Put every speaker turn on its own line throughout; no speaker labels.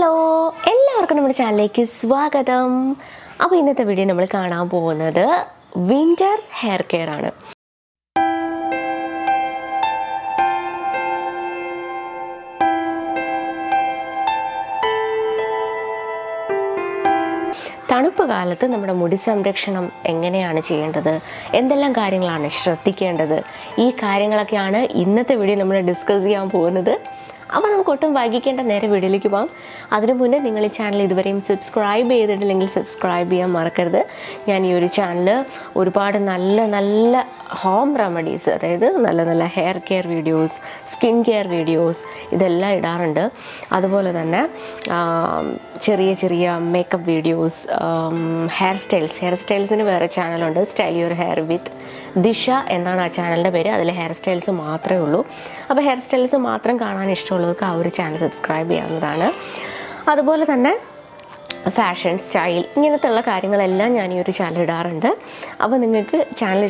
Hello, എല്ലാവർക്കും നമ്മുടെ ചാനലിലേക്ക് സ്വാഗതം. അപ്പോൾ ഇന്നത്തെ വീഡിയോ നമ്മൾ കാണാൻ പോകുന്നത് വിൻ്റർ ഹെയർ കെയർ ആണ്. തണുപ്പ് കാലത്ത് നമ്മുടെ മുടി സംരക്ഷണം എങ്ങനെയാണ് ചെയ്യേണ്ടത്, എന്തെല്ലാം കാര്യങ്ങളാണ് ശ്രദ്ധിക്കേണ്ടത്, ഈ കാര്യങ്ങളൊക്കെയാണ് ഇന്നത്തെ വീഡിയോ നമ്മൾ ഡിസ്കസ് ചെയ്യാൻ പോകുന്നത്. അപ്പോൾ നമുക്ക് ഒട്ടും വൈകിക്കേണ്ട, നേരെ വീഡിയോയിലേക്ക് പോകാം. അതിനു മുന്നേ നിങ്ങൾ ഈ ചാനൽ ഇതുവരെയും സബ്സ്ക്രൈബ് ചെയ്തിട്ടില്ലെങ്കിൽ സബ്സ്ക്രൈബ് ചെയ്യാൻ മറക്കരുത്. ഞാൻ ഈ ഒരു ചാനൽ ഒരുപാട് നല്ല നല്ല ഹോം റെമഡീസ്, അതായത് നല്ല നല്ല hair care videos, skin care videos ഇതെല്ലാം ഇടാറുണ്ട്. അതുപോലെ തന്നെ ചെറിയ ചെറിയ മേക്കപ്പ് വീഡിയോസ്, ഹെയർ സ്റ്റൈൽസിന് വേറെ ചാനലുണ്ട്, സ്റ്റൈൽ യുവർ ഹെയർ വിത്ത് ദിഷ എന്നാണ് ആ ചാനലിൻ്റെ പേര്. അതിൽ ഹെയർ സ്റ്റൈൽസ് മാത്രമേ ഉള്ളൂ. അപ്പോൾ ഹെയർ സ്റ്റൈൽസ് മാത്രം കാണാൻ ഇഷ്ടമുള്ളവർക്ക് ആ ഒരു ചാനൽ സബ്സ്ക്രൈബ് ചെയ്യാവുന്നതാണ്. അതുപോലെ തന്നെ ഫാഷൻ, സ്റ്റൈൽ ഇങ്ങനത്തെ ഉള്ള കാര്യങ്ങളെല്ലാം ഞാൻ ഈ ഒരു ചാനൽ ഇടാറുണ്ട്. അപ്പോൾ നിങ്ങൾക്ക് ചാനൽ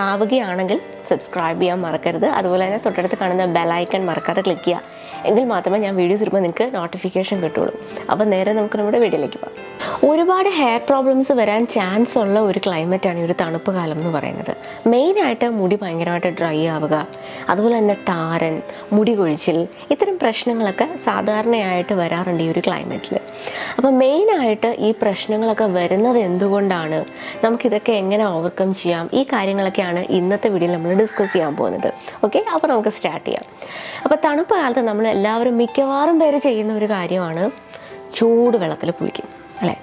ആവുകയാണെങ്കിൽ സബ്സ്ക്രൈബ് ചെയ്യാൻ മറക്കരുത്. അതുപോലെ തന്നെ തൊട്ടടുത്ത് കാണുന്ന ബെലൈക്കൺ മറക്കാതെ ക്ലിക്ക് ചെയ്യുക, എങ്കിൽ മാത്രമേ ഞാൻ വീഡിയോസ് ഇടുമ്പോൾ നിങ്ങൾക്ക് നോട്ടിഫിക്കേഷൻ കിട്ടുള്ളൂ. അപ്പോൾ നേരെ നമുക്ക് നമ്മുടെ വീഡിയോയിലേക്ക് പോകാം. ഒരുപാട് ഹെയർ പ്രോബ്ലംസ് വരാൻ ചാൻസ് ഉള്ള ഒരു ക്ലൈമറ്റാണ് ഈ ഒരു തണുപ്പ് കാലം എന്ന് പറയുന്നത്. മെയിനായിട്ട് മുടി ഭയങ്കരമായിട്ട് ഡ്രൈ ആവുക, അതുപോലെ തന്നെ താരൻ, മുടി കൊഴിച്ചിൽ, ഇത്തരം പ്രശ്നങ്ങളൊക്കെ സാധാരണയായിട്ട് വരാറുണ്ട് ഈ ഒരു ക്ലൈമറ്റിൽ. അപ്പം മെയിനായിട്ട് ഈ പ്രശ്നങ്ങളൊക്കെ വരുന്നത് എന്തുകൊണ്ടാണ്, നമുക്കിതൊക്കെ എങ്ങനെ ഓവർകം ചെയ്യാം, ഈ കാര്യങ്ങളൊക്കെയാണ് ഇന്നത്തെ വീഡിയോയിൽ നമ്മൾ ഡിസ്കസ് ചെയ്യാൻ പോകുന്നത്. ഓക്കെ, അപ്പോൾ നമുക്ക് സ്റ്റാർട്ട് ചെയ്യാം. അപ്പോൾ തണുപ്പ് കാലത്ത് നമ്മൾ എല്ലാവരും മിക്കവാറും പേര് ചെയ്യുന്ന ഒരു കാര്യമാണ് ചൂട് വെള്ളത്തിൽ കുളിക്കും, അല്ലേ?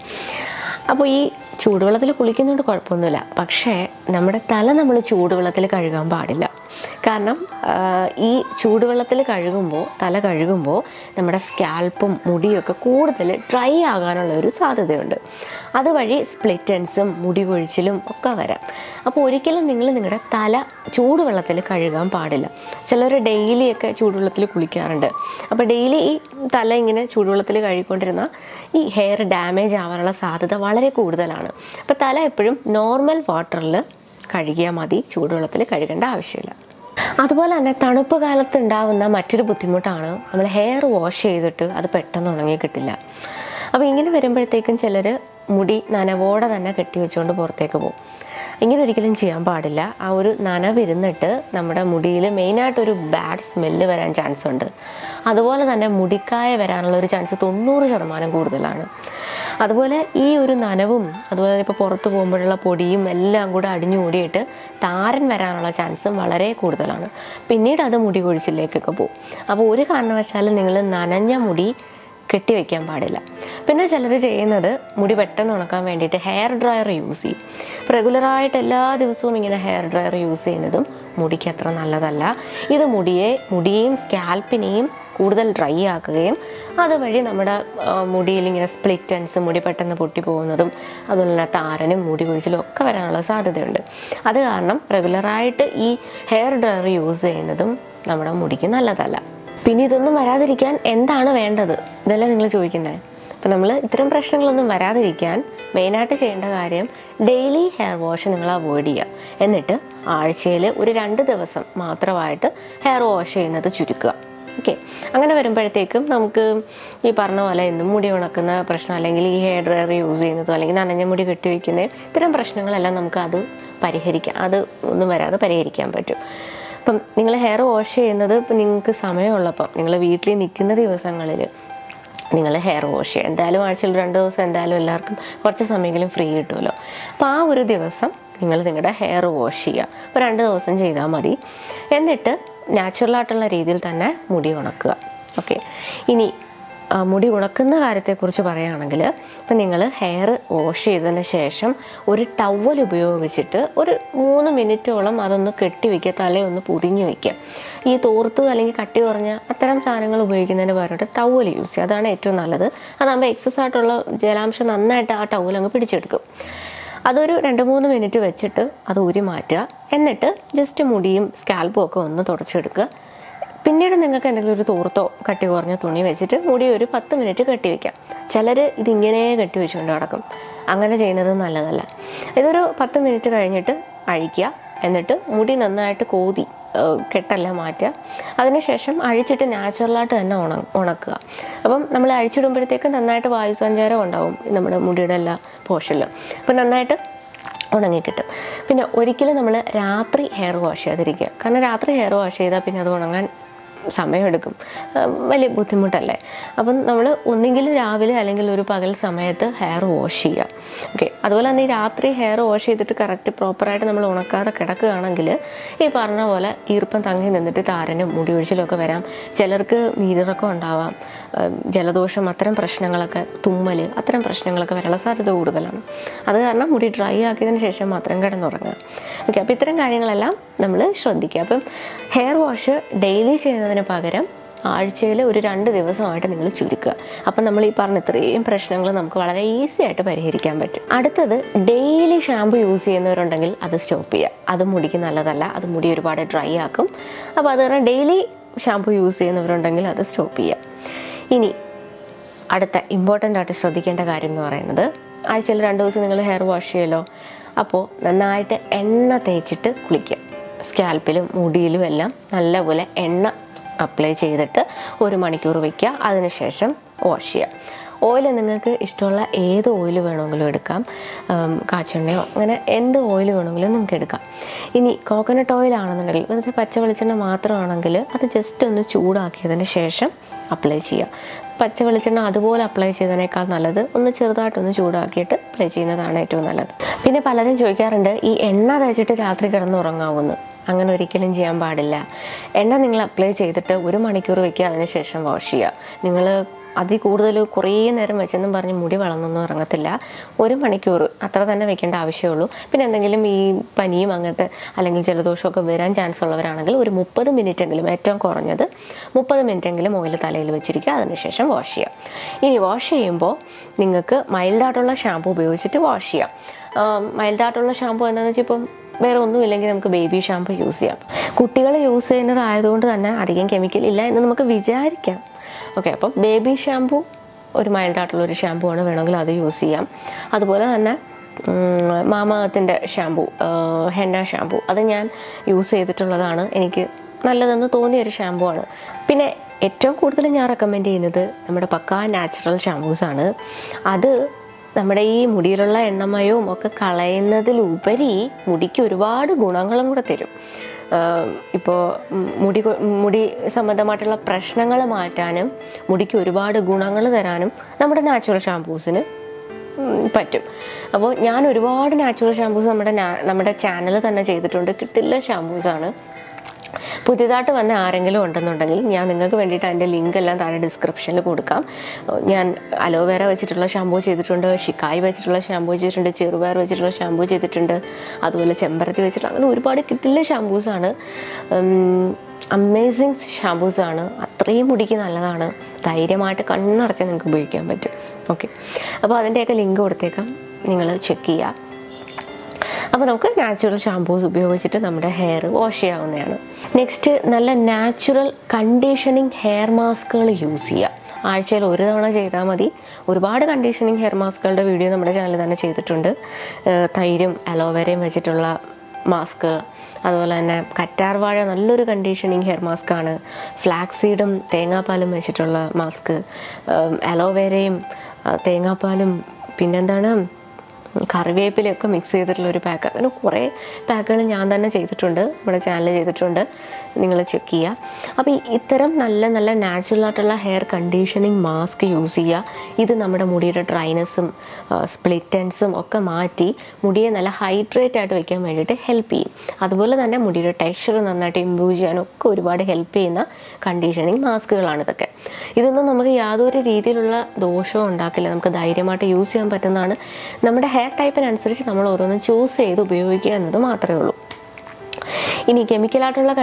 അപ്പോൾ ഈ ചൂടുവെള്ളത്തിൽ കുളിക്കുന്നതുകൊണ്ട് കുഴപ്പമൊന്നുമില്ല. പക്ഷേ നമ്മുടെ തല നമ്മൾ ചൂടുവെള്ളത്തിൽ കഴുകാൻ പാടില്ല. കാരണം ഈ ചൂടുവെള്ളത്തിൽ തല കഴുകുമ്പോൾ നമ്മുടെ സ്കാൽപ്പും മുടിയൊക്കെ കൂടുതൽ ഡ്രൈ ആകാനുള്ള ഒരു സാധ്യതയുണ്ട്. അതുവഴി സ്പ്ലിറ്റൻസും മുടി കൊഴിച്ചിലും ഒക്കെ വരാം. അപ്പോൾ ഒരിക്കലും നിങ്ങൾ നിങ്ങളുടെ തല ചൂടുവെള്ളത്തിൽ കഴുകാൻ പാടില്ല. ചിലർ ഡെയിലിയൊക്കെ ചൂടുവെള്ളത്തിൽ കുളിക്കാറുണ്ട്. അപ്പോൾ ഡെയിലി ഈ തല ഇങ്ങനെ ചൂടുവെള്ളത്തിൽ കഴുകിക്കൊണ്ടിരുന്ന ഈ ഹെയർ ഡാമേജ് ആവാനുള്ള സാധ്യത വളരെ കൂടുതലാണ്. അപ്പോൾ തല എപ്പോഴും നോർമൽ വാട്ടറിൽ കഴുകിയാൽ മതി, ചൂടുവെള്ളത്തിൽ കഴുകേണ്ട ആവശ്യമില്ല. അതുപോലെ തന്നെ തണുപ്പ് കാലത്ത് ഉണ്ടാകുന്ന മറ്റൊരു ബുദ്ധിമുട്ടാണ് നമ്മൾ ഹെയർ വാഷ് ചെയ്തിട്ട് അത് പെട്ടെന്ന് ഉണങ്ങി കിട്ടില്ല. അപ്പോൾ ഇങ്ങനെ വരുമ്പോഴത്തേക്കും ചിലർ മുടി നനവോടെ തന്നെ കെട്ടി വെച്ചുകൊണ്ട് പുറത്തേക്ക് പോകും. ഇങ്ങനെ ഒരിക്കലും ചെയ്യാൻ പാടില്ല. ആ ഒരു നനവിരുന്നിട്ട് നമ്മുടെ മുടിയിൽ മെയിനായിട്ടൊരു ബാഡ് സ്മെല്ല് വരാൻ ചാൻസ് ഉണ്ട്. അതുപോലെ തന്നെ മുടിക്കായ വരാനുള്ള ഒരു ചാൻസ് 90% കൂടുതലാണ്. അതുപോലെ ഈ ഒരു നനവും അതുപോലെ ഇപ്പോൾ പുറത്ത് പോകുമ്പോഴുള്ള പൊടിയും എല്ലാം കൂടെ അടിഞ്ഞു കൂടിയിട്ട് താരൻ വരാനുള്ള ചാൻസും വളരെ കൂടുതലാണ്. പിന്നീട് അത് മുടി കൊഴിച്ചിലേക്കൊക്കെ പോകും. അപ്പോൾ ഒരു കാരണവശാലും നിങ്ങൾ നനഞ്ഞ മുടി കെട്ടിവെക്കാൻ പാടില്ല. പിന്നെ ചിലർ ചെയ്യുന്നത് മുടി പെട്ടെന്ന് ഉണക്കാൻ വേണ്ടിയിട്ട് ഹെയർ ഡ്രയർ യൂസ് ചെയ്യും. റെഗുലറായിട്ട് എല്ലാ ദിവസവും ഇങ്ങനെ ഹെയർ ഡ്രയർ യൂസ് ചെയ്യുന്നതും മുടിക്ക് അത്ര നല്ലതല്ല. ഇത് മുടിയെയും സ്കാൽപ്പിനെയും കൂടുതൽ ഡ്രൈ ആക്കുകയും അതുവഴി നമ്മുടെ മുടിയിൽ ഇങ്ങനെ സ്പ്ലിറ്റൻസ്, മുടി പെട്ടെന്ന് പൊട്ടിപ്പോകുന്നതും അതുപോലെ താരനും മുടി കൊഴിച്ചിലും ഒക്കെ വരാനുള്ള സാധ്യതയുണ്ട്. അത് കാരണം റെഗുലറായിട്ട് ഈ ഹെയർ ഡ്രയർ യൂസ് ചെയ്യുന്നതും നമ്മുടെ മുടിക്ക് നല്ലതല്ല. പിന്നെ ഇതൊന്നും വരാതിരിക്കാൻ എന്താണ് വേണ്ടത്, ഇതെല്ലാം നിങ്ങൾ ചോദിക്കുന്നത്. അപ്പം നമ്മൾ ഇത്തരം പ്രശ്നങ്ങളൊന്നും വരാതിരിക്കാൻ മെയിനായിട്ട് ചെയ്യേണ്ട കാര്യം ഡെയിലി ഹെയർ വാഷ് നിങ്ങൾ അവോയ്ഡ് ചെയ്യുക. എന്നിട്ട് ആഴ്ചയിൽ ഒരു 2 ദിവസം മാത്രമായിട്ട് ഹെയർ വാഷ് ചെയ്യുന്നത് ചുരുക്കുക. ഓക്കെ, അങ്ങനെ വരുമ്പോഴത്തേക്കും നമുക്ക് ഈ പറഞ്ഞ പോലെ എന്നും മുടി ഉണക്കുന്ന പ്രശ്നം, അല്ലെങ്കിൽ ഈ ഹെയർ ഡ്രയർ യൂസ് ചെയ്യുന്നതോ അല്ലെങ്കിൽ നനഞ്ഞ മുടി കെട്ടിവെക്കുന്ന ഇത്തരം പ്രശ്നങ്ങളെല്ലാം നമുക്ക് അത് ഒന്നും വരാതെ പരിഹരിക്കാൻ പറ്റും. അപ്പം നിങ്ങൾ ഹെയർ വാഷ് ചെയ്യുന്നത് ഇപ്പം നിങ്ങൾക്ക് സമയമുള്ളപ്പം, നിങ്ങൾ വീട്ടിൽ നിൽക്കുന്ന ദിവസങ്ങളിൽ നിങ്ങൾ ഹെയർ വാഷ് ചെയ്യുക. എന്തായാലും ആഴ്ചയിൽ 2 ദിവസം എന്തായാലും എല്ലാവർക്കും കുറച്ച് സമയമെങ്കിലും ഫ്രീ കിട്ടുമല്ലോ. അപ്പോൾ ആ ഒരു ദിവസം നിങ്ങൾ നിങ്ങളുടെ ഹെയർ വാഷ് ചെയ്യുക. അപ്പോൾ 2 ദിവസം ചെയ്താൽ മതി. എന്നിട്ട് നാച്ചുറലായിട്ടുള്ള രീതിയിൽ തന്നെ മുടി ഉണക്കുക. ഓക്കെ, ഇനി മുടി ഉണക്കുന്ന കാര്യത്തെക്കുറിച്ച് പറയുകയാണെങ്കിൽ, ഇപ്പം നിങ്ങൾ ഹെയർ വാഷ് ചെയ്തതിന് ശേഷം ഒരു ടവൽ ഉപയോഗിച്ചിട്ട് ഒരു 3 മിനിറ്റോളം അതൊന്ന് കെട്ടിവെക്കുക, തലയൊന്ന് പൊതിഞ്ഞ് വയ്ക്കുക. ഈ തോർത്ത് അല്ലെങ്കിൽ കട്ടി കുറഞ്ഞ അത്തരം സാധനങ്ങൾ ഉപയോഗിക്കുന്നതിന് പകരമായിട്ട് ടവൽ യൂസ് ചെയ്യുക. അതാണ് ഏറ്റവും നല്ലത്. അതാകുമ്പോൾ എക്സസ് ആയിട്ടുള്ള ജലാംശം നന്നായിട്ട് ആ ടവൽ അങ്ങ് പിടിച്ചെടുക്കും. അതൊരു 2-3 മിനിറ്റ് വെച്ചിട്ട് അത് ഊരി മാറ്റുക. എന്നിട്ട് ജസ്റ്റ് മുടിയും സ്കാൽപ്പും ഒക്കെ ഒന്ന് തുടച്ചെടുക്കുക. പിന്നീട് നിങ്ങൾക്ക് എന്തെങ്കിലും ഒരു തോർത്തോ കട്ടി കുറഞ്ഞ തുണി വെച്ചിട്ട് മുടി ഒരു 10 മിനിറ്റ് കെട്ടിവെക്കാം. ചിലർ ഇതിങ്ങനെ കെട്ടിവെച്ചുകൊണ്ട് കിടക്കും. അങ്ങനെ ചെയ്യുന്നത് നല്ലതല്ല. ഇതൊരു 10 മിനിറ്റ് കഴിഞ്ഞിട്ട് അഴിക്കുക. എന്നിട്ട് മുടി നന്നായിട്ട് കോതി കെട്ടെല്ലാം മാറ്റുക. അതിനുശേഷം അഴിച്ചിട്ട് നാച്ചുറലായിട്ട് തന്നെ ഉണക്കുക. അപ്പം നമ്മൾ അഴിച്ചിടുമ്പോഴത്തേക്ക് നന്നായിട്ട് വായുസഞ്ചാരം ഉണ്ടാവും നമ്മുടെ മുടിയുടെ എല്ലാ പോർഷനിലും. അപ്പം നന്നായിട്ട് ഉണങ്ങിക്കിട്ടും. പിന്നെ ഒരിക്കലും നമ്മൾ രാത്രി ഹെയർ വാഷ് ചെയ്യാതിരിക്കുക. കാരണം രാത്രി ഹെയർ വാഷ് ചെയ്താൽ പിന്നെ അത് ഉണങ്ങാൻ സമയമെടുക്കും, വലിയ ബുദ്ധിമുട്ടല്ലേ. അപ്പം നമ്മൾ ഒന്നുകിൽ രാവിലെ അല്ലെങ്കിൽ ഒരു പകൽ സമയത്ത് ഹെയർ വാഷ് ചെയ്യുക. ഓക്കെ, അതുപോലെ തന്നെ ഈ രാത്രി ഹെയർ വാഷ് ചെയ്തിട്ട് കറക്റ്റ് പ്രോപ്പറായിട്ട് നമ്മൾ ഉണക്കാതെ കിടക്കുകയാണെങ്കിൽ ഈ പറഞ്ഞ പോലെ ഈർപ്പം തങ്ങി നിന്നിട്ട് താരനും മുടി ഒഴിച്ചിലൊക്കെ വരാം. ചിലർക്ക് നീരിറക്കം ഉണ്ടാവാം, ജലദോഷം, അത്തരം പ്രശ്നങ്ങളൊക്കെ, തുമ്മൽ, അത്തരം പ്രശ്നങ്ങളൊക്കെ വരാനുള്ള സാധ്യത കൂടുതലാണ്. അത് കാരണം മുടി ഡ്രൈ ആക്കിയതിന് ശേഷം മാത്രം കിടന്നുറങ്ങുക. ഓക്കെ, അപ്പോൾ ഇത്തരം കാര്യങ്ങളെല്ലാം നമ്മൾ ശ്രദ്ധിക്കുക. അപ്പം ഹെയർ വാഷ് ഡെയിലി ചെയ്യുന്നതിന് പകരം ആഴ്ചയിൽ ഒരു 2 ദിവസമായിട്ട് നിങ്ങൾ ചുരുക്കുക. അപ്പം നമ്മൾ ഈ പറഞ്ഞ ഇത്രയും പ്രശ്നങ്ങൾ നമുക്ക് വളരെ ഈസി ആയിട്ട് പരിഹരിക്കാൻ പറ്റും. അടുത്തത്, ഡെയിലി ഷാമ്പു യൂസ് ചെയ്യുന്നവരുണ്ടെങ്കിൽ അത് സ്റ്റോപ്പ് ചെയ്യുക. അത് മുടിക്ക് നല്ലതല്ല, അത് മുടി ഒരുപാട് ഡ്രൈ ആക്കും. അപ്പോൾ അത് കാരണം ഡെയിലി ഷാമ്പു യൂസ് ചെയ്യുന്നവരുണ്ടെങ്കിൽ അത് സ്റ്റോപ്പ് ചെയ്യുക. ഇനി അടുത്ത ഇമ്പോർട്ടൻ്റ് ആയിട്ട് ശ്രദ്ധിക്കേണ്ട കാര്യം എന്ന് പറയുന്നത്, ആഴ്ചയിൽ 2 ദിവസം നിങ്ങൾ ഹെയർ വാഷ് ചെയ്യുമല്ലോ, അപ്പോൾ നന്നായിട്ട് എണ്ണ തേച്ചിട്ട് കുളിക്കുക. സ്കാൽപ്പിലും മുടിയിലും എല്ലാം നല്ലപോലെ എണ്ണ അപ്ലൈ ചെയ്തിട്ട് 1 മണിക്കൂർ വയ്ക്കുക. അതിനുശേഷം വാഷ് ചെയ്യുക. ഓയിൽ നിങ്ങൾക്ക് ഇഷ്ടമുള്ള ഏത് ഓയിൽ വേണമെങ്കിലും എടുക്കാം, കാച്ചെണ്ണയോ അങ്ങനെ എന്ത് ഓയിൽ വേണമെങ്കിലും നിങ്ങൾക്ക് എടുക്കാം. ഇനി കോക്കനട്ട് ഓയിൽ ആണെന്നുണ്ടെങ്കിൽ, വെറുതെ പച്ച വെളിച്ചെണ്ണ മാത്രമാണെങ്കിൽ അത് ജസ്റ്റ് ഒന്ന് ചൂടാക്കിയതിന് ശേഷം അപ്ലൈ ചെയ്യുക. പച്ച വെളിച്ചെണ്ണ അതുപോലെ അപ്ലൈ ചെയ്തതിനേക്കാൾ നല്ലത് ഒന്ന് ചെറുതായിട്ടൊന്ന് ചൂടാക്കിയിട്ട് അപ്ലൈ ചെയ്യുന്നതാണ് ഏറ്റവും നല്ലത്. പിന്നെ പലരും ചോദിക്കാറുണ്ട്, ഈ എണ്ണ തേച്ചിട്ട് രാത്രി കിടന്നുറങ്ങാവുന്നു. അങ്ങനെ ഒരിക്കലും ചെയ്യാൻ പാടില്ല. എണ്ണ നിങ്ങൾ അപ്ലൈ ചെയ്തിട്ട് 1 മണിക്കൂർ വയ്ക്കുക, അതിനുശേഷം വാഷ് ചെയ്യുക. നിങ്ങൾ അതിൽ കൂടുതൽ കുറേ നേരം വെച്ചെന്നും പറഞ്ഞ് മുടി വളർന്നൊന്നും ഇറങ്ങത്തില്ല. 1 മണിക്കൂർ അത്ര തന്നെ വെക്കേണ്ട ആവശ്യമുള്ളൂ. പിന്നെ എന്തെങ്കിലും ഈ പനിയും അങ്ങനത്തെ അല്ലെങ്കിൽ ജലദോഷമൊക്കെ വരാൻ ചാൻസ് ഉള്ളവരാണെങ്കിൽ ഒരു 30 മിനിറ്റെങ്കിലും, ഏറ്റവും കുറഞ്ഞത് 30 മിനിറ്റെങ്കിലും ഓയിൽ തലയിൽ വെച്ചിരിക്കുക. അതിനുശേഷം വാഷ് ചെയ്യുക. ഇനി വാഷ് ചെയ്യുമ്പോൾ നിങ്ങൾക്ക് മൈൽഡായിട്ടുള്ള ഷാമ്പു ഉപയോഗിച്ചിട്ട് വാഷ് ചെയ്യാം. മൈൽഡായിട്ടുള്ള ഷാമ്പു എന്താണെന്ന് വെച്ചാൽ ഇപ്പം വേറെ ഒന്നുമില്ലെങ്കിൽ നമുക്ക് ബേബി ഷാമ്പു യൂസ് ചെയ്യാം. കുട്ടികൾ യൂസ് ചെയ്യുന്നതായതുകൊണ്ട് തന്നെ അധികം കെമിക്കൽ ഇല്ല എന്ന് നമുക്ക് വിചാരിക്കാം. ഓക്കെ, അപ്പം ബേബി ഷാമ്പു ഒരു മൈൽഡായിട്ടുള്ളൊരു ഷാമ്പു ആണ്, വേണമെങ്കിൽ അത് യൂസ് ചെയ്യാം. അതുപോലെ തന്നെ മാമഅർത്തിൻ്റെ ഷാമ്പു, ഹെന്ന ഷാമ്പു, അത് ഞാൻ യൂസ് ചെയ്തിട്ടുള്ളതാണ്. എനിക്ക് നല്ലതെന്ന് തോന്നിയൊരു ഷാമ്പു ആണ്. പിന്നെ ഏറ്റവും കൂടുതൽ ഞാൻ റെക്കമെൻഡ് ചെയ്യുന്നത് നമ്മുടെ പക്കാ നാച്ചുറൽ ഷാമ്പൂസാണ്. അത് നമ്മുടെ ഈ മുടിയിലുള്ള എണ്ണമയവും ഒക്കെ കളയുന്നതിലുപരി മുടിക്ക് ഒരുപാട് ഗുണങ്ങളും കൂടെ തരും. ഇപ്പോൾ മുടി സംബന്ധമായിട്ടുള്ള പ്രശ്നങ്ങൾ മാറ്റാനും മുടിക്ക് ഒരുപാട് ഗുണങ്ങൾ തരാനും നമ്മുടെ നാച്ചുറൽ ഷാമ്പൂസിന് പറ്റും. അപ്പോൾ ഞാൻ ഒരുപാട് നാച്ചുറൽ ഷാമ്പൂസ് നമ്മുടെ ചാനൽ തന്നെ ചെയ്തിട്ടുണ്ട്. കിട്ടില്ല ഷാമ്പൂസാണ്. പുതിയതായിട്ട് വന്ന ആരെങ്കിലും ഉണ്ടെന്നുണ്ടെങ്കിൽ ഞാൻ നിങ്ങൾക്ക് വേണ്ടിയിട്ട് അതിൻ്റെ ലിങ്ക് എല്ലാം താഴെ ഡിസ്ക്രിപ്ഷനിൽ കൊടുക്കാം. ഞാൻ അലോവേര വെച്ചിട്ടുള്ള ഷാമ്പൂ ചെയ്തിട്ടുണ്ട്, ഷിക്കായി വെച്ചിട്ടുള്ള ഷാമ്പൂ ചെയ്തിട്ടുണ്ട്, ചെറുപയർ വെച്ചിട്ടുള്ള ഷാമ്പൂ ചെയ്തിട്ടുണ്ട്, അതുപോലെ ചെമ്പരത്തി വെച്ചിട്ടുള്ള, അങ്ങനെ ഒരുപാട് കിട്ടില്ല ഷാമ്പൂസാണ്. അമേസിങ് ഷാമ്പൂസാണ്. അത്രയും മുടിക്ക് നല്ലതാണ്. ധൈര്യമായിട്ട് കണ്ണടച്ച് നിങ്ങൾക്ക് ഉപയോഗിക്കാൻ പറ്റും. ഓക്കെ, അപ്പോൾ അതിൻ്റെയൊക്കെ ലിങ്ക് കൊടുത്തേക്കാം, നിങ്ങൾ ചെക്ക് ചെയ്യുക. അപ്പോൾ നമുക്ക് നാച്ചുറൽ ഷാമ്പൂസ് ഉപയോഗിച്ചിട്ട് നമ്മുടെ ഹെയർ വാഷ് ചെയ്യാവുന്നതാണ്. നെക്സ്റ്റ്, നല്ല നാച്ചുറൽ കണ്ടീഷനിങ് ഹെയർ മാസ്കുകൾ യൂസ് ചെയ്യുക. ആഴ്ചയിൽ 1 തവണ ചെയ്താൽ മതി. ഒരുപാട് കണ്ടീഷനിങ് ഹെയർ മാസ്കുകളുടെ വീഡിയോ നമ്മുടെ ചാനലിൽ തന്നെ ചെയ്തിട്ടുണ്ട്. തൈരും അലോവേരയും വെച്ചിട്ടുള്ള മാസ്ക്, അതുപോലെ തന്നെ കറ്റാർവാഴ നല്ലൊരു കണ്ടീഷനിങ് ഹെയർ മാസ്കാണ്. ഫ്ലാക്സീഡും തേങ്ങാപ്പാലും വെച്ചിട്ടുള്ള മാസ്ക്, അലോവേരയും തേങ്ങാപ്പാലും, പിന്നെന്താണ് കറിവേപ്പിലൊക്കെ മിക്സ് ചെയ്തിട്ടുള്ള ഒരു പാക്ക്. അങ്ങനെ കുറേ പാക്കുകൾ ഞാൻ തന്നെ ചെയ്തിട്ടുണ്ട്, നമ്മുടെ ചാനൽ ചെയ്തിട്ടുണ്ട്, നിങ്ങൾ ചെക്ക് ചെയ്യുക. അപ്പോൾ ഇത്തരം നല്ല നല്ല നാച്ചുറൽ ആയിട്ടുള്ള ഹെയർ കണ്ടീഷനിങ് മാസ്ക് യൂസ് ചെയ്യുക. ഇത് നമ്മുടെ മുടിയുടെ ഡ്രൈനെസ്സും സ്പ്ലിറ്റൻസും ഒക്കെ മാറ്റി മുടിയെ നല്ല ഹൈഡ്രേറ്റ് ആയിട്ട് വയ്ക്കാൻ വേണ്ടിയിട്ട് ഹെൽപ്പ് ചെയ്യും. അതുപോലെ തന്നെ മുടിയുടെ ടെക്സ്ചർ നന്നായിട്ട് ഇമ്പ്രൂവ് ചെയ്യാനൊക്കെ ഒരുപാട് ഹെൽപ്പ് ചെയ്യുന്ന കണ്ടീഷനിങ് മാസ്കുകളാണ് ഇതൊക്കെ. ഇതൊന്നും നമുക്ക് യാതൊരു രീതിയിലുള്ള ദോഷവും ഉണ്ടാക്കില്ല. നമുക്ക് ധൈര്യമായിട്ട് യൂസ് ചെയ്യാൻ പറ്റുന്നതാണ്. നമ്മുടെ ഹെയർ ടൈപ്പിനനുസരിച്ച് നമ്മൾ ഓരോന്നും ചൂസ് ചെയ്ത് ഉപയോഗിക്കുക എന്നത് മാത്രമേ ഉള്ളൂ. ഇനി കെമിക്കലായിട്ടുള്ള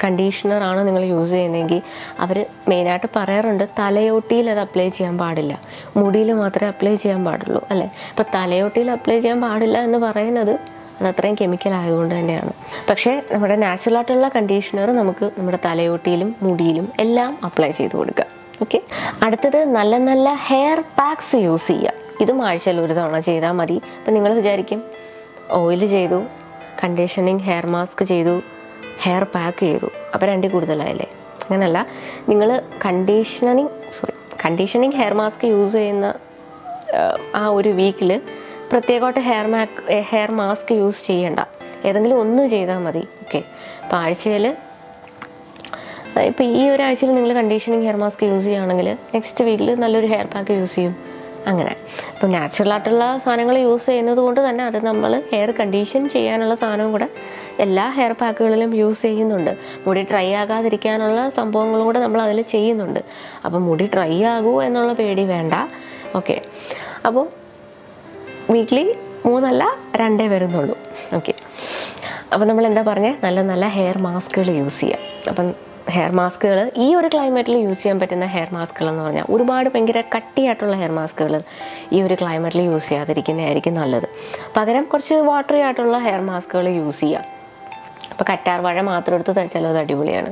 കണ്ടീഷണറാണ് നിങ്ങൾ യൂസ് ചെയ്യുന്നതെങ്കിൽ അവർ മെയിനായിട്ട് പറയാറുണ്ട് തലയോട്ടിയിൽ അത് അപ്ലൈ ചെയ്യാൻ പാടില്ല, മുടിയിൽ മാത്രമേ അപ്ലൈ ചെയ്യാൻ പാടുള്ളൂ, അല്ലേ? അപ്പോൾ തലയോട്ടിയിൽ അപ്ലൈ ചെയ്യാൻ പാടില്ല എന്ന് പറയുന്നത് അത് അത്രയും കെമിക്കൽ ആയതുകൊണ്ട് തന്നെയാണ്. പക്ഷേ നമ്മുടെ നാച്ചുറലായിട്ടുള്ള കണ്ടീഷണർ നമുക്ക് നമ്മുടെ തലയോട്ടിയിലും മുടിയിലും എല്ലാം അപ്ലൈ ചെയ്ത് കൊടുക്കുക. ഓക്കെ, അടുത്തത് നല്ല നല്ല ഹെയർ പാക്സ് യൂസ് ചെയ്യുക. ഇതും ആഴ്ചയിൽ 1 തവണ ചെയ്താൽ മതി. അപ്പം നിങ്ങൾ വിചാരിക്കും ഓയിൽ ചെയ്തു, കണ്ടീഷനിങ് ഹെയർ മാസ്ക് ചെയ്തു, ഹെയർ പാക്ക് ചെയ്തു, അപ്പോൾ 2 കൂടുതലായില്ലേ? അങ്ങനല്ല, നിങ്ങൾ കണ്ടീഷനിങ് ഹെയർ മാസ്ക് യൂസ് ചെയ്യുന്ന ആ ഒരു വീക്കിൽ പ്രത്യേകമായിട്ട് ഹെയർ മാസ്ക് യൂസ് ചെയ്യണ്ട, ഏതെങ്കിലും ഒന്ന് ചെയ്താൽ മതി. ഓക്കെ, അപ്പോൾ ആഴ്ചയിൽ ഇപ്പോൾ ഈ ഒരാഴ്ചയിൽ നിങ്ങൾ കണ്ടീഷനിങ് ഹെയർ മാസ്ക് യൂസ് ചെയ്യുകയാണെങ്കിൽ നെക്സ്റ്റ് വീക്കിൽ നല്ലൊരു ഹെയർ പാക്ക് യൂസ് ചെയ്യും. അങ്ങനെ ഇപ്പോൾ നാച്ചുറലായിട്ടുള്ള സാധനങ്ങൾ യൂസ് ചെയ്യുന്നത് കൊണ്ട് തന്നെ അത് നമ്മൾ ഹെയർ കണ്ടീഷൻ ചെയ്യാനുള്ള സാധനവും കൂടെ എല്ലാ ഹെയർ പാക്കുകളിലും യൂസ് ചെയ്യുന്നുണ്ട്. മുടി ഡ്രൈ ആകാതിരിക്കാനുള്ള സംഭവങ്ങളും കൂടെ നമ്മൾ അതിൽ ചെയ്യുന്നുണ്ട്. അപ്പോൾ മുടി ഡ്രൈ ആകുമോ എന്നുള്ള പേടി വേണ്ട. ഓക്കെ, അപ്പോൾ വീക്ക്ലി 3 അല്ല 2 വരുന്നുള്ളൂ. ഓക്കെ, അപ്പോൾ നമ്മൾ എന്താ പറഞ്ഞത്, നല്ല നല്ല ഹെയർ മാസ്കുകൾ യൂസ് ചെയ്യാം. അപ്പം ഹെയർ മാസ്കുകൾ ഈ ഒരു ക്ലൈമറ്റിൽ യൂസ് ചെയ്യാൻ പറ്റുന്ന ഹെയർ മാസ്കുകൾ എന്ന് പറഞ്ഞാൽ ഒരുപാട് ഭയങ്കര കട്ടിയായിട്ടുള്ള ഹെയർ മാസ്കുകൾ ഈ ഒരു ക്ലൈമറ്റിൽ യൂസ് ചെയ്യാതിരിക്കുന്നതായിരിക്കും നല്ലത്. പകരം കുറച്ച് വാട്ടറി ആയിട്ടുള്ള ഹെയർ മാസ്കുകൾ യൂസ് ചെയ്യാം. അപ്പോൾ കറ്റാർ വാഴ മാത്രം എടുത്ത് തയ്ച്ചാലും അത് അടിപൊളിയാണ്.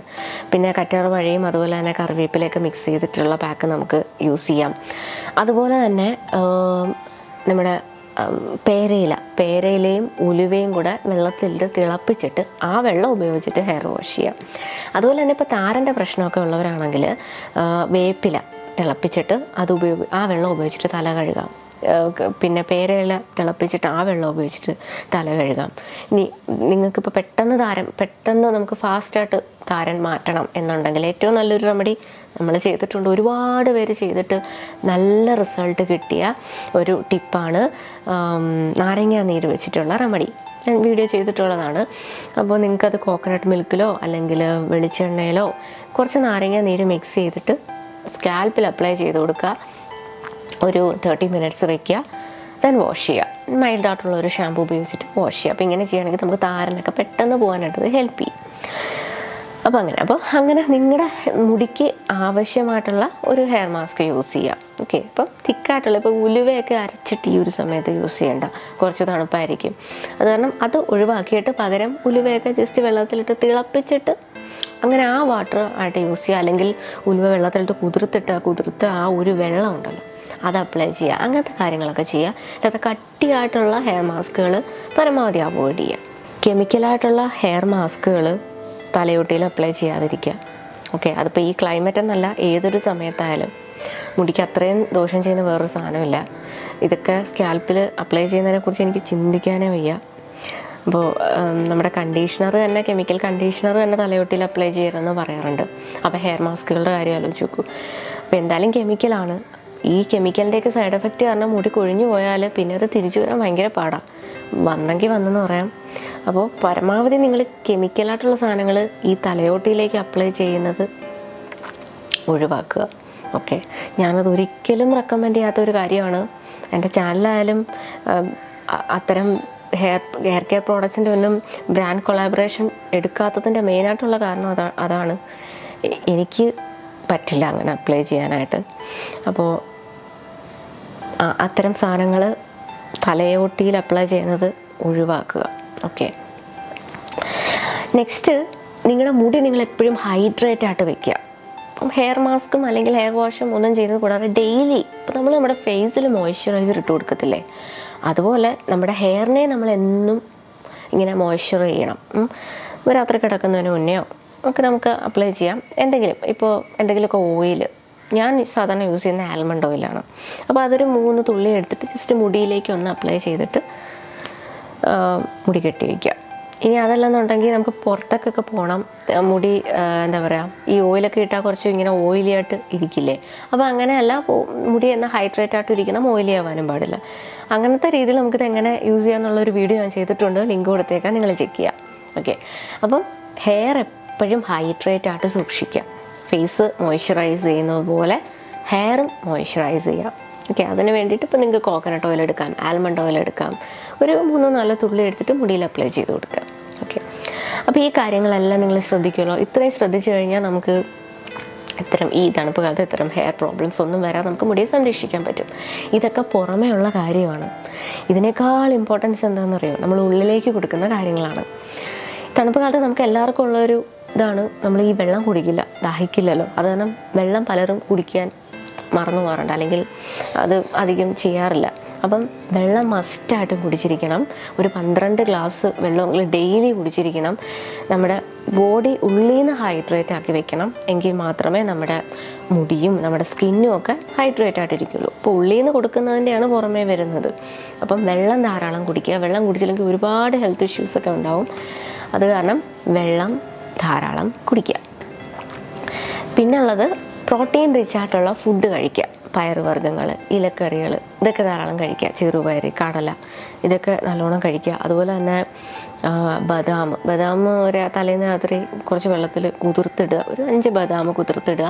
പിന്നെ കറ്റാർ വാഴയും അതുപോലെ തന്നെ കറിവേപ്പിലയൊക്കെ മിക്സ് ചെയ്തിട്ടുള്ള പാക്ക് നമുക്ക് യൂസ് ചെയ്യാം. അതുപോലെ തന്നെ നമ്മുടെ പേരയിലയും ഉലുവയും കൂടെ വെള്ളത്തിലിട്ട് തിളപ്പിച്ചിട്ട് ആ വെള്ളം ഉപയോഗിച്ചിട്ട് ഹെയർ വാഷ് ചെയ്യാം. അതുപോലെ തന്നെ ഇപ്പോൾ താരൻ്റെ പ്രശ്നമൊക്കെ ഉള്ളവരാണെങ്കിൽ വേപ്പില തിളപ്പിച്ചിട്ട് ആ വെള്ളം ഉപയോഗിച്ചിട്ട് തല കഴുകാം. പിന്നെ പേരയില തിളപ്പിച്ചിട്ട് ആ വെള്ളം ഉപയോഗിച്ചിട്ട് തല കഴുകാം. ഇനി നിങ്ങൾക്കിപ്പോൾ പെട്ടെന്ന് നമുക്ക് ഫാസ്റ്റായിട്ട് താരൻ മാറ്റണം എന്നുണ്ടെങ്കിൽ ഏറ്റവും നല്ലൊരു റെമഡി നമ്മൾ ചെയ്തിട്ടുണ്ട്, ഒരുപാട് പേര് ചെയ്തിട്ട് നല്ല റിസൾട്ട് കിട്ടിയ ഒരു ടിപ്പാണ് നാരങ്ങ നീര് വെച്ചിട്ടുള്ള റെമഡി. ഞാൻ വീഡിയോ ചെയ്തിട്ടുള്ളതാണ്. അപ്പോൾ നിങ്ങൾക്കത് കോക്കനട്ട് മിൽക്കിലോ അല്ലെങ്കിൽ വെളിച്ചെണ്ണയിലോ കുറച്ച് നാരങ്ങ നീര് മിക്സ് ചെയ്തിട്ട് സ്കാൽപ്പിൽ അപ്ലൈ ചെയ്ത് കൊടുക്കുക. ഒരു 30 മിനിറ്റ്സ് വയ്ക്കുക, ദെൻ വാഷ് ചെയ്യുക. മൈൽഡായിട്ടുള്ള ഒരു ഷാമ്പൂ ഉപയോഗിച്ചിട്ട് വാഷ് ചെയ്യുക. അപ്പോൾ ഇങ്ങനെ ചെയ്യുകയാണെങ്കിൽ നമുക്ക് താരനൊക്കെ പെട്ടെന്ന് പോകാനായിട്ട് ഹെൽപ്പ് ചെയ്യും. അപ്പോൾ അങ്ങനെ നിങ്ങളുടെ മുടിക്ക് ആവശ്യമായിട്ടുള്ള ഒരു ഹെയർ മാസ്ക് യൂസ് ചെയ്യാം. ഓക്കെ, ഇപ്പം തിക്കായിട്ടുള്ള ഇപ്പോൾ ഉലുവയൊക്കെ അരച്ചിട്ട് ഈ ഒരു സമയത്ത് യൂസ് ചെയ്യേണ്ട, കുറച്ച് തണുപ്പായിരിക്കും. അത് കാരണം അത് ഒഴിവാക്കിയിട്ട് പകരം ഉലുവയൊക്കെ ജസ്റ്റ് വെള്ളത്തിലിട്ട് തിളപ്പിച്ചിട്ട് അങ്ങനെ ആ വാട്ടർ ആയിട്ട് യൂസ് ചെയ്യുക. അല്ലെങ്കിൽ ഉലുവ വെള്ളത്തിലിട്ട് കുതിർത്ത് ആ ഒരു വെള്ളം ഉണ്ടല്ലോ അത് അപ്ലൈ ചെയ്യുക. അങ്ങനത്തെ കാര്യങ്ങളൊക്കെ ചെയ്യുക. അല്ലാതെ കട്ടിയായിട്ടുള്ള ഹെയർ മാസ്കുകൾ പരമാവധി അവോയ്ഡ് ചെയ്യുക. കെമിക്കലായിട്ടുള്ള ഹെയർ മാസ്കുകൾ തലയോട്ടിയിൽ അപ്ലൈ ചെയ്യാതിരിക്കുക. ഓക്കെ, അതിപ്പോൾ ഈ ക്ലൈമറ്റ് എന്നല്ല, ഏതൊരു സമയത്തായാലും മുടിക്ക് അത്രയും ദോഷം ചെയ്യുന്ന വേറൊരു സാധനമില്ല. ഇതൊക്കെ സ്കാൽപ്പിൽ അപ്ലൈ ചെയ്യുന്നതിനെക്കുറിച്ച് എനിക്ക് ചിന്തിക്കാനേ വയ്യ. അപ്പോൾ നമ്മുടെ കണ്ടീഷണർ തന്നെ, കെമിക്കൽ കണ്ടീഷണർ തന്നെ തലയോട്ടിയിൽ അപ്ലൈ ചെയ്യണമെന്ന് പറയാറുണ്ട്. അപ്പോൾ ഹെയർ മാസ്കുകളുടെ കാര്യം ആലോചിച്ച് നോക്കൂ. അപ്പോൾ എന്തായാലും കെമിക്കലാണ്. ഈ കെമിക്കലിൻ്റെയൊക്കെ സൈഡ് എഫക്റ്റ് കാരണം മുടി കൊഴിഞ്ഞു പോയാൽ പിന്നെ അത് തിരിച്ചു വരാൻ ഭയങ്കര പാടാണ്. വന്നെങ്കിൽ വന്നെന്ന് പറയാം. അപ്പോൾ പരമാവധി നിങ്ങൾ കെമിക്കലായിട്ടുള്ള സാധനങ്ങൾ ഈ തലയോട്ടിയിലേക്ക് അപ്ലൈ ചെയ്യുന്നത് ഒഴിവാക്കുക. ഓക്കെ, ഞാനത് ഒരിക്കലും റെക്കമെൻഡ് ചെയ്യാത്തൊരു കാര്യമാണ്. എൻ്റെ ചാനലായാലും അത്തരം ഹെയർ കെയർ പ്രോഡക്ട്സിൻ്റെ ഒന്നും ബ്രാൻഡ് കൊളാബറേഷൻ എടുക്കാത്തതിൻ്റെ മെയിനായിട്ടുള്ള കാരണം അതാണ്. എനിക്ക് പറ്റില്ല അങ്ങനെ അപ്ലൈ ചെയ്യാനായിട്ട്. അപ്പോൾ അത്തരം സാധനങ്ങൾ തലയോട്ടിയിൽ അപ്ലൈ ചെയ്യുന്നത് ഒഴിവാക്കുക. ഓക്കെ, നെക്സ്റ്റ് നിങ്ങളുടെ മുടി നിങ്ങൾ എപ്പോഴും ഹൈഡ്രേറ്റ് ആയിട്ട് വെക്കുക. അപ്പം ഹെയർ മാസ്കും അല്ലെങ്കിൽ ഹെയർ വാഷും ഒന്നും ചെയ്യുന്നത് കൂടാതെ ഡെയിലി ഇപ്പോൾ നമ്മൾ നമ്മുടെ ഫേസിൽ മോയ്സ്ചറൈസർ ഇട്ട് കൊടുക്കത്തില്ലേ, അതുപോലെ നമ്മുടെ ഹെയറിനെ നമ്മൾ എന്നും ഇങ്ങനെ മോയ്സ്ചർ ചെയ്യണം. രാത്രി കിടക്കുന്നതിന് മുന്നെയോ ഒക്കെ നമുക്ക് അപ്ലൈ ചെയ്യാം. എന്തെങ്കിലുമൊക്കെ ഓയിൽ, ഞാൻ സാധാരണ യൂസ് ചെയ്യുന്ന ആൽമണ്ട് ഓയിലാണ്. അപ്പോൾ അതൊരു 3 തുള്ളി എടുത്തിട്ട് ജസ്റ്റ് മുടിയിലേക്ക് ഒന്ന് അപ്ലൈ ചെയ്തിട്ട് മുടി കെട്ടി വയ്ക്കുക. ഇനി അതല്ലെന്നുണ്ടെങ്കിൽ നമുക്ക് പുറത്തേക്കൊക്കെ പോകണം, മുടി എന്താ പറയുക, ഈ ഓയിലൊക്കെ ഇട്ടാൽ കുറച്ച് ഇങ്ങനെ ഓയിലി ആയിട്ട് ഇരിക്കില്ലേ. അപ്പോൾ അങ്ങനെയല്ല, മുടി എന്നാൽ ഹൈഡ്രേറ്റ് ആയിട്ട് ഇരിക്കണം, ഓയിലി ആവാനും പാടില്ല. അങ്ങനത്തെ രീതിയിൽ നമുക്കിത് എങ്ങനെ യൂസ് ചെയ്യാമെന്നുള്ളൊരു വീഡിയോ ഞാൻ ചെയ്തിട്ടുണ്ട്, ലിങ്ക് കൊടുത്തേക്കാം, നിങ്ങൾ ചെക്ക് ചെയ്യാം. ഓക്കെ, അപ്പം ഹെയർ എപ്പോഴും ഹൈഡ്രേറ്റ് ആയിട്ട് സൂക്ഷിക്കുക. ഫേസ് മോയ്സ്ചറൈസ് ചെയ്യുന്നത് പോലെ ഹെയറും മോയ്സ്ചറൈസ് ചെയ്യാം. ഓക്കെ, അതിന് വേണ്ടിയിട്ട് ഇപ്പോൾ നിങ്ങൾക്ക് കോക്കനട്ട് ഓയിൽ എടുക്കാം, ആൽമണ്ട് ഓയിൽ എടുക്കാം. ഒരു 3-4 തുള്ളി എടുത്തിട്ട് മുടിയിൽ അപ്ലൈ ചെയ്ത് കൊടുക്കാം. ഓക്കെ, അപ്പോൾ ഈ കാര്യങ്ങളെല്ലാം നിങ്ങൾ ശ്രദ്ധിക്കുമല്ലോ. ഇത്രയും ശ്രദ്ധിച്ചു കഴിഞ്ഞാൽ നമുക്ക് ഈ തണുപ്പ് കാലത്ത് ഇത്തരം ഹെയർ പ്രോബ്ലംസ് ഒന്നും വരാതെ നമുക്ക് മുടിയെ സംരക്ഷിക്കാൻ പറ്റും. ഇതൊക്കെ പുറമേ ഉള്ള കാര്യമാണ്. ഇതിനേക്കാൾ ഇമ്പോർട്ടൻസ് എന്താണെന്നറിയോ, നമ്മൾ ഉള്ളിലേക്ക് കൊടുക്കുന്ന കാര്യങ്ങളാണ്. തണുപ്പ് കാലത്ത് നമുക്ക് എല്ലാവർക്കും ഉള്ളൊരു ഇതാണ്, നമ്മൾ ഈ വെള്ളം കുടിക്കില്ല, ദാഹിക്കില്ലല്ലോ. അത് കാരണം വെള്ളം പലരും കുടിക്കാൻ മറന്നു പോകാറുണ്ട്, അല്ലെങ്കിൽ അത് അധികം ചെയ്യാറില്ല. അപ്പം വെള്ളം മസ്റ്റായിട്ടും കുടിച്ചിരിക്കണം. ഒരു 12 ഗ്ലാസ് വെള്ളമെങ്കിലും ഡെയിലി കുടിച്ചിരിക്കണം. നമ്മുടെ ബോഡി ഉള്ളിൽ നിന്ന് ഹൈഡ്രേറ്റ് ആക്കി വെക്കണം. എങ്കിൽ മാത്രമേ നമ്മുടെ മുടിയും നമ്മുടെ സ്കിന്നും ഒക്കെ ഹൈഡ്രേറ്റ് ആയിട്ടിരിക്കുള്ളൂ. അപ്പോൾ ഉള്ളിൽ നിന്ന് കൊടുക്കുന്നതിൻ്റെയാണ് പുറമേ വരുന്നത്. അപ്പം വെള്ളം ധാരാളം കുടിക്കുക. വെള്ളം കുടിച്ചില്ലെങ്കിൽ ഒരുപാട് ഹെൽത്ത് ഇഷ്യൂസൊക്കെ ഉണ്ടാവും. അത് കാരണം വെള്ളം ധാരാളം കുടിക്കുക. പിന്നുള്ളത് പ്രോട്ടീൻ റിച്ച് ആയിട്ടുള്ള ഫുഡ് കഴിക്കുക. പയറുവർഗ്ഗങ്ങൾ, ഇലക്കറികൾ, ഇതൊക്കെ ധാരാളം കഴിക്കുക. ചെറുപയർ, കടല, ഇതൊക്കെ നല്ലോണം കഴിക്കുക. അതുപോലെ തന്നെ ബദാം ഒരു തലേന്ന് രാത്രി കുറച്ച് വെള്ളത്തിൽ കുതിർത്തിടുക. ഒരു 5 ബദാം കുതിർത്തിടുക.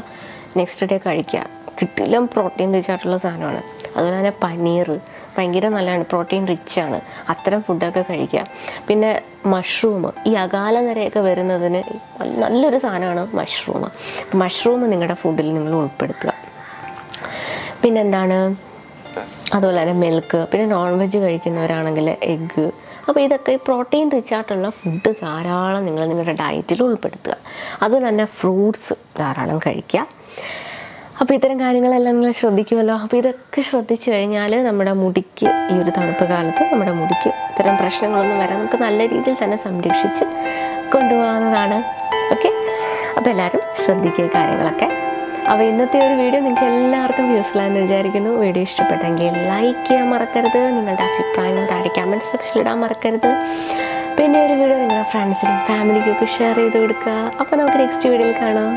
നെക്സ്റ്റ് ഡേ കഴിക്കുക. കിട്ടിലും പ്രോട്ടീൻ റിച്ച് ആയിട്ടുള്ള സാധനമാണ്. അതുപോലെ തന്നെ പനീർ ഭയങ്കര നല്ലതാണ്, പ്രോട്ടീൻ റിച്ചാണ്. അത്തരം ഫുഡൊക്കെ കഴിക്കുക. പിന്നെ മഷ്റൂം, ഈ അകാല നിരയൊക്കെ വരുന്നതിന് നല്ലൊരു സാധനമാണ് മഷ്റൂം. മഷ്റൂം നിങ്ങളുടെ ഫുഡിൽ നിങ്ങൾ ഉൾപ്പെടുത്തുക. പിന്നെന്താണ്, അതുപോലെ തന്നെ മിൽക്ക്, പിന്നെ നോൺ വെജ് കഴിക്കുന്നവരാണെങ്കിൽ എഗ്ഗ്. അപ്പോൾ ഇതൊക്കെ പ്രോട്ടീൻ റിച്ച് ആയിട്ടുള്ള ഫുഡ് ധാരാളം നിങ്ങൾ നിങ്ങളുടെ ഡയറ്റിൽ ഉൾപ്പെടുത്തുക. അതുപോലെ തന്നെ ഫ്രൂട്ട്സ് ധാരാളം കഴിക്കുക. അപ്പോൾ ഇത്തരം കാര്യങ്ങളെല്ലാം നിങ്ങൾ ശ്രദ്ധിക്കുമല്ലോ. അപ്പോൾ ഇതൊക്കെ ശ്രദ്ധിച്ചു കഴിഞ്ഞാൽ നമ്മുടെ മുടിക്ക് ഈ ഒരു തണുപ്പ് കാലത്ത് നമ്മുടെ മുടിക്ക് ഇത്തരം പ്രശ്നങ്ങളൊന്നും വരാൻ നമുക്ക് നല്ല രീതിയിൽ തന്നെ സംരക്ഷിച്ച് കൊണ്ടുപോകാവുന്നതാണ്. ഓക്കെ, അപ്പോൾ എല്ലാവരും ശ്രദ്ധിക്കുക കാര്യങ്ങളൊക്കെ. അപ്പോൾ ഇന്നത്തെ ഒരു വീഡിയോ നിങ്ങൾക്ക് എല്ലാവർക്കും യൂസ്ഫുൾ ആണെന്ന് വിചാരിക്കുന്നു. വീഡിയോ ഇഷ്ടപ്പെട്ടെങ്കിൽ ലൈക്ക് ചെയ്യാൻ മറക്കരുത്. നിങ്ങളുടെ അഭിപ്രായങ്ങൾ താഴെ കമൻറ്റ് സെക്ഷനിൽ ഇടാൻ മറക്കരുത്. പിന്നെ ഒരു വീഡിയോ നിങ്ങളുടെ ഫ്രണ്ട്സിനും ഫാമിലിക്കും ഒക്കെ ഷെയർ ചെയ്ത് കൊടുക്കുക. അപ്പോൾ നമുക്ക് നെക്സ്റ്റ് വീഡിയോയിൽ കാണാം.